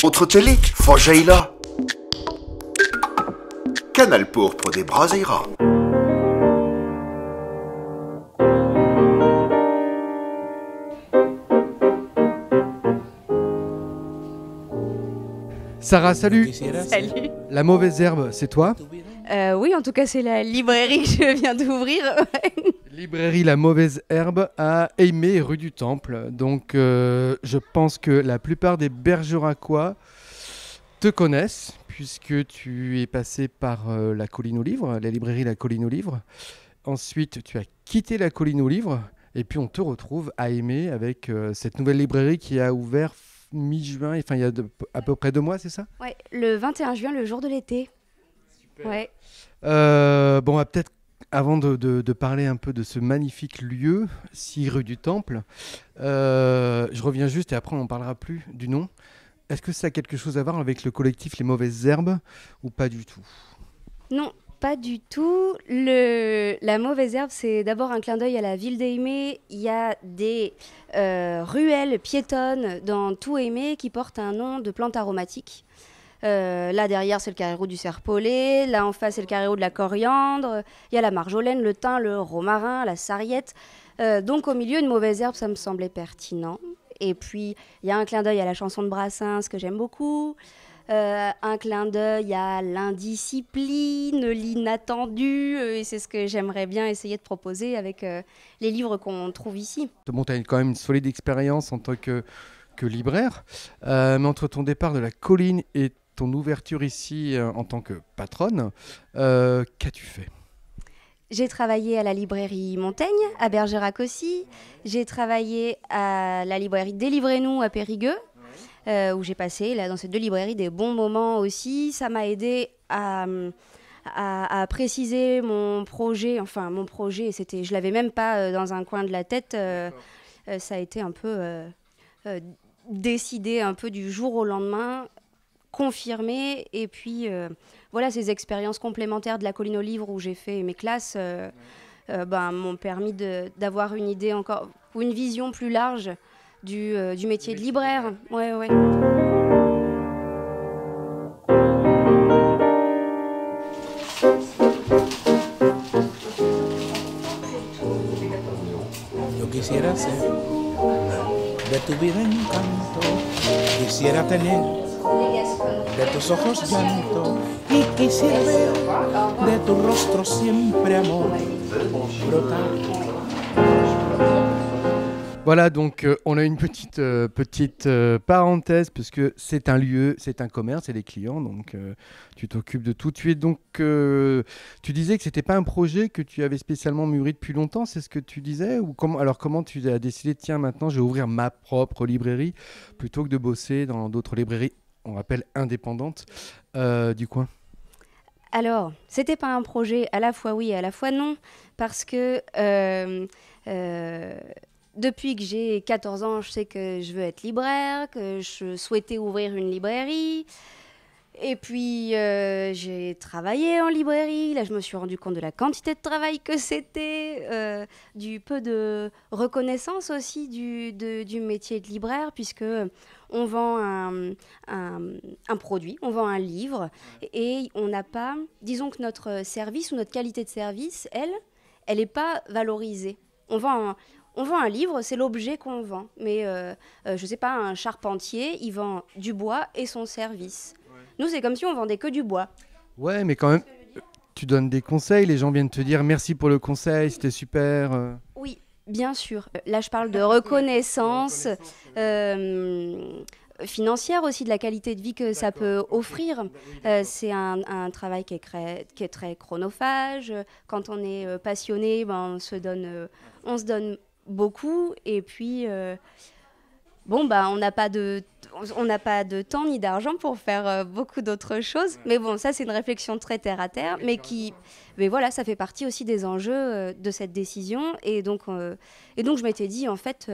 contre télé, faut que j'aille là. Canal pourpre des Brazzeiras. Sarah, salut. Salut. La mauvaise herbe, c'est toi? Oui, en tout cas, c'est la librairie que je viens d'ouvrir. Librairie La Mauvaise Herbe à Aimé, rue du Temple. Donc, je pense que la plupart des Bergeracois te connaissent, puisque tu es passé par la Colline aux Livres, la librairie La Colline aux Livres. Ensuite, tu as quitté la Colline aux Livres, et puis on te retrouve à Aimé avec cette nouvelle librairie qui a ouvert mi-juin, enfin il y a à peu près 2 mois, c'est ça? Ouais, le 21 juin, le jour de l'été. Super. Ouais. Bon, peut-être avant de parler un peu de ce magnifique lieu, 6 rue du Temple, je reviens juste et après on n'en parlera plus du nom. Est-ce que ça a quelque chose à voir avec le collectif Les Mauvaises Herbes ou pas du tout? Non, pas du tout. La mauvaise herbe, c'est d'abord un clin d'œil à la ville d'Aimé. Il y a des ruelles piétonnes dans tout Aimé qui portent un nom de plante aromatique. Là derrière c'est le carré roux du serpolet, là en face c'est le carré roux de la coriandre, il y a la marjolaine, le thym, le romarin, la sarriette. Donc au milieu une mauvaise herbe, ça me semblait pertinent. Et puis il y a un clin d'œil à la chanson de Brassens que j'aime beaucoup, un clin d'œil à l'indiscipline, l'inattendu, et c'est ce que j'aimerais bien essayer de proposer avec les livres qu'on trouve ici. Bon, tu as quand même une solide expérience en tant que libraire, mais entre ton départ de la colline et ton ouverture ici en tant que patronne, qu'as-tu fait? J'ai travaillé à la librairie Montaigne, à Bergerac aussi. J'ai travaillé à la librairie Délivrez-nous à Périgueux, où j'ai passé là, dans ces 2 librairies des bons moments aussi. Ça m'a aidé à préciser mon projet. Enfin, mon projet, je l'avais même pas dans un coin de la tête. Ça a été un peu décidé un peu du jour au lendemain, confirmé. Et puis voilà, ces expériences complémentaires de la Colline aux Livres où j'ai fait mes classes m'ont permis d'avoir une idée encore, ou une vision plus large du métier de libraire. Ouais, ouais. Yo quisiera ser de tu vida encanto, quisiera tener de tus ojos llanto y quisiera ver de tu rostro siempre amor brotar. Voilà, donc on a une petite parenthèse, puisque c'est un lieu, c'est un commerce, c'est des clients, donc tu t'occupes de tout. Donc tu disais que c'était pas un projet que tu avais spécialement mûri depuis longtemps, c'est ce que tu disais? Ou comment tu as décidé, tiens, maintenant je vais ouvrir ma propre librairie, plutôt que de bosser dans d'autres librairies, on rappelle indépendantes, du coin? Alors, c'était pas un projet à la fois oui et à la fois non, parce que depuis que j'ai 14 ans, je sais que je veux être libraire, que je souhaitais ouvrir une librairie. Et puis, j'ai travaillé en librairie. Là, je me suis rendu compte de la quantité de travail que c'était, du peu de reconnaissance aussi du métier de libraire, puisque on vend un produit, on vend un livre, et on n'a pas... Disons que notre service ou notre qualité de service, elle n'est pas valorisée. On vend un livre, c'est l'objet qu'on vend. Mais, je ne sais pas, un charpentier, il vend du bois et son service. Nous, c'est comme si on vendait que du bois. Ouais, mais quand même, tu donnes des conseils, les gens viennent te dire merci pour le conseil, c'était super. Oui, bien sûr. Là, je parle de reconnaissance financière aussi, de la qualité de vie que ça peut offrir. C'est un travail qui est très chronophage. Quand on est passionné, on se donne beaucoup. Et puis, on n'a pas de temps ni d'argent pour faire beaucoup d'autres choses. Mais bon, ça, c'est une réflexion très terre à terre, mais voilà, ça fait partie aussi des enjeux de cette décision. Et donc, je m'étais dit, en fait,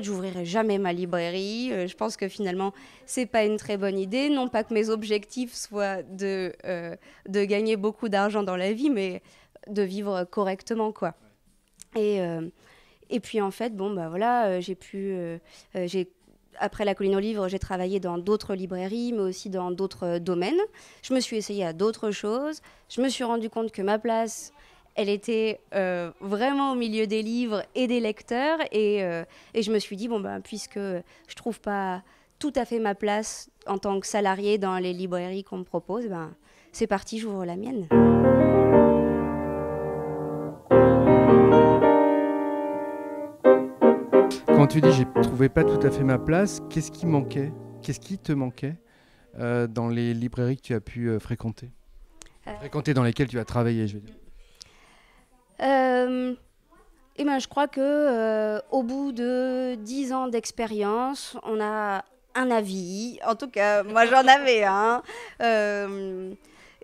j'ouvrirai jamais ma librairie. Je pense que finalement, c'est pas une très bonne idée. Non pas que mes objectifs soient de gagner beaucoup d'argent dans la vie, mais de vivre correctement, quoi. Et puis en fait, voilà, j'ai après la Colline aux Livres, j'ai travaillé dans d'autres librairies, mais aussi dans d'autres domaines. Je me suis essayée à d'autres choses. Je me suis rendu compte que ma place, elle était vraiment au milieu des livres et des lecteurs. Et je me suis dit, puisque je trouve pas tout à fait ma place en tant que salariée dans les librairies qu'on me propose, c'est parti, j'ouvre la mienne. Quand tu dis j'ai trouvé pas tout à fait ma place, qu'est-ce qui manquait? Qu'est-ce qui te manquait dans les librairies que tu as pu fréquenter? Fréquenter, dans lesquelles tu as travaillé, je veux dire. Je crois que au bout de 10 ans d'expérience, on a un avis. En tout cas, moi j'en avais un.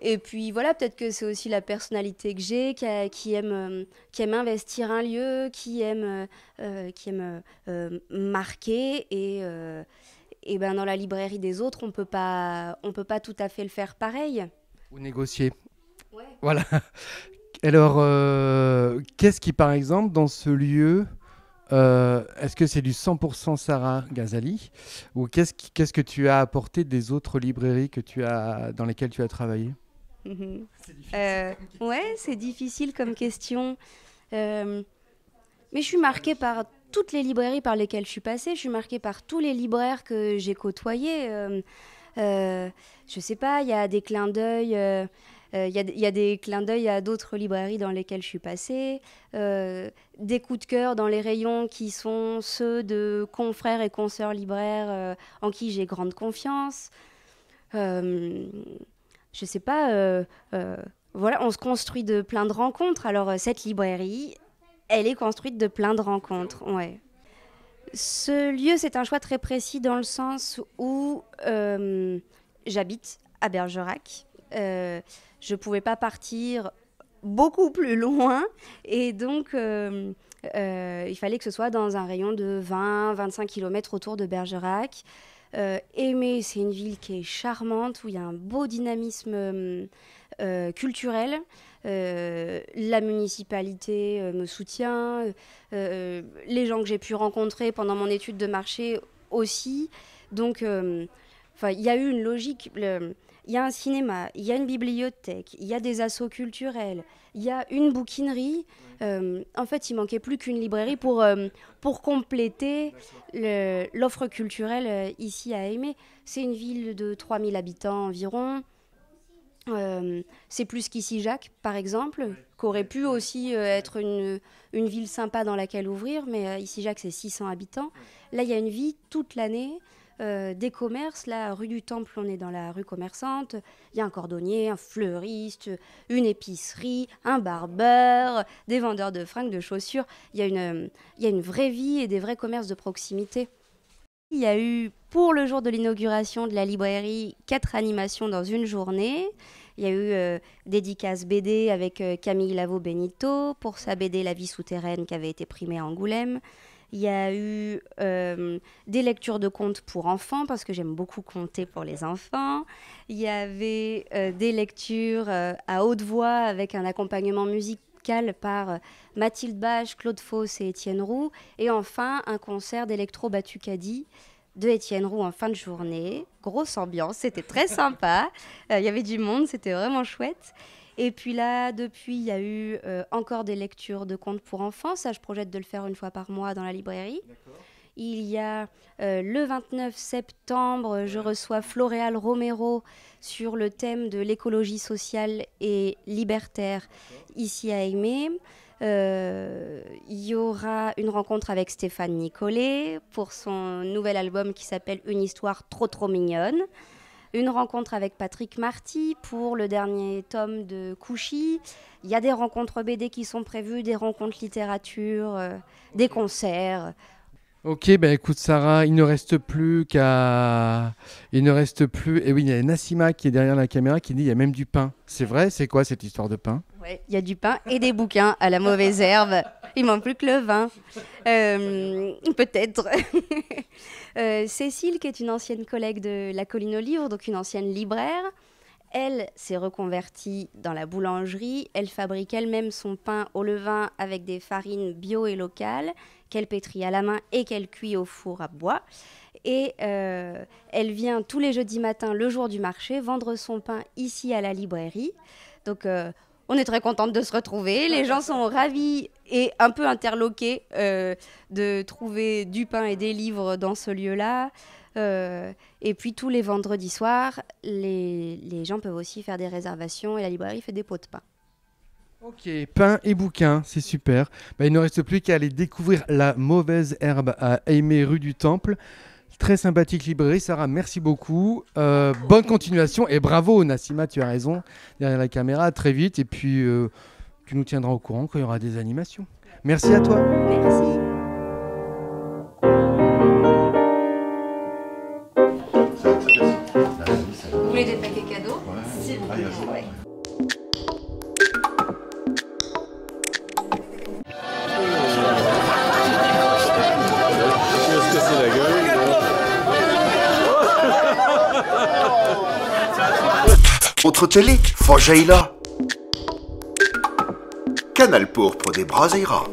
Et puis voilà, peut-être que c'est aussi la personnalité que j'ai, qui aime investir un lieu, qui aime marquer. Et dans la librairie des autres, on peut pas tout à fait le faire pareil. Ou négocier. Ouais. Voilà. Alors, qu'est-ce qui, par exemple, dans ce lieu, est-ce que c'est du 100% Sarah Ghazali, ou qu'est-ce que tu as apporté des autres librairies dans lesquelles tu as travaillé? C'est difficile comme question. Mais je suis marquée par toutes les librairies par lesquelles je suis passée. Je suis marquée par tous les libraires que j'ai côtoyés. Je sais pas, il y a des clins d'œil. Il y a des clins d'œil à d'autres librairies dans lesquelles je suis passée, des coups de cœur dans les rayons qui sont ceux de confrères et consoeurs libraires en qui j'ai grande confiance. Je sais pas, voilà, on se construit de plein de rencontres. Alors cette librairie, elle est construite de plein de rencontres, ouais. Ce lieu, c'est un choix très précis dans le sens où j'habite à Bergerac. Je ne pouvais pas partir beaucoup plus loin et donc il fallait que ce soit dans un rayon de 20-25 km autour de Bergerac. Aimé, c'est une ville qui est charmante, où il y a un beau dynamisme culturel. La municipalité me soutient, les gens que j'ai pu rencontrer pendant mon étude de marché aussi. Donc, il y a eu une logique. Il y a un cinéma, il y a une bibliothèque, il y a des assos culturels, il y a une bouquinerie. En fait, il manquait plus qu'une librairie pour compléter l'offre culturelle ici à Aimé. C'est une ville de 3000 habitants environ. C'est plus qu'Issy-Jacques, par exemple, qu'aurait pu aussi être une ville sympa dans laquelle ouvrir, mais Issy-Jacques, c'est 600 habitants. Là, il y a une vie toute l'année. Des commerces, là, rue du Temple, on est dans la rue commerçante, il y a un cordonnier, un fleuriste, une épicerie, un barbeur, des vendeurs de fringues, de chaussures. Il y a une vraie vie et des vrais commerces de proximité. Il y a eu, pour le jour de l'inauguration de la librairie, 4 animations dans une journée. Il y a eu dédicace BD avec Camille Lavaux-Benito pour sa BD La vie souterraine qui avait été primée à Angoulême. Il y a eu des lectures de contes pour enfants, parce que j'aime beaucoup conter pour les enfants. Il y avait des lectures à haute voix avec un accompagnement musical par Mathilde Bache, Claude Fausse et Étienne Roux. Et enfin, un concert d'électro-batucadi de Étienne Roux en fin de journée. Grosse ambiance, c'était très sympa. Il y avait du monde, c'était vraiment chouette. Et puis là, depuis, il y a eu encore des lectures de contes pour enfants. Ça, je projette de le faire une fois par mois dans la librairie. D'accord. Il y a le 29 septembre, je reçois Floréal Romero sur le thème de l'écologie sociale et libertaire ici à Aimé. Il y aura une rencontre avec Stéphane Nicolet pour son nouvel album qui s'appelle Une histoire trop trop mignonne. Une rencontre avec Patrick Marty pour le dernier tome de Couchy. Il y a des rencontres BD qui sont prévues, des rencontres littérature, des concerts. Ok, écoute Sarah, il ne reste plus. Et oui, il y a Nassima qui est derrière la caméra qui dit il y a même du pain. C'est vrai? C'est quoi cette histoire de pain? Oui, il y a du pain et des bouquins à la mauvaise herbe. Il manque plus que le vin. Peut-être. Cécile, qui est une ancienne collègue de la Colline aux Livres, donc une ancienne libraire, elle s'est reconvertie dans la boulangerie. Elle fabrique elle-même son pain au levain avec des farines bio et locales qu'elle pétrit à la main et qu'elle cuit au four à bois. Et elle vient tous les jeudis matins, le jour du marché, vendre son pain ici à la librairie. Donc on est très contente de se retrouver. Les gens sont ravis et un peu interloqués de trouver du pain et des livres dans ce lieu-là. Et puis tous les vendredis soirs, les gens peuvent aussi faire des réservations et la librairie fait des pots de pain. Ok, pain et bouquins, c'est super. Il ne reste plus qu'à aller découvrir la mauvaise herbe à Aimé rue du Temple. Très sympathique librairie. Sarah, merci beaucoup. Bonne continuation et bravo Nassima, tu as raison. Derrière la caméra, très vite. Et puis tu nous tiendras au courant quand il y aura des animations. Merci à toi. Merci. Vous voulez des paquets cadeaux? S'il vous plaît. Ouais. Autre télé, Fojaila. Canal pourpre des Brazzeiras.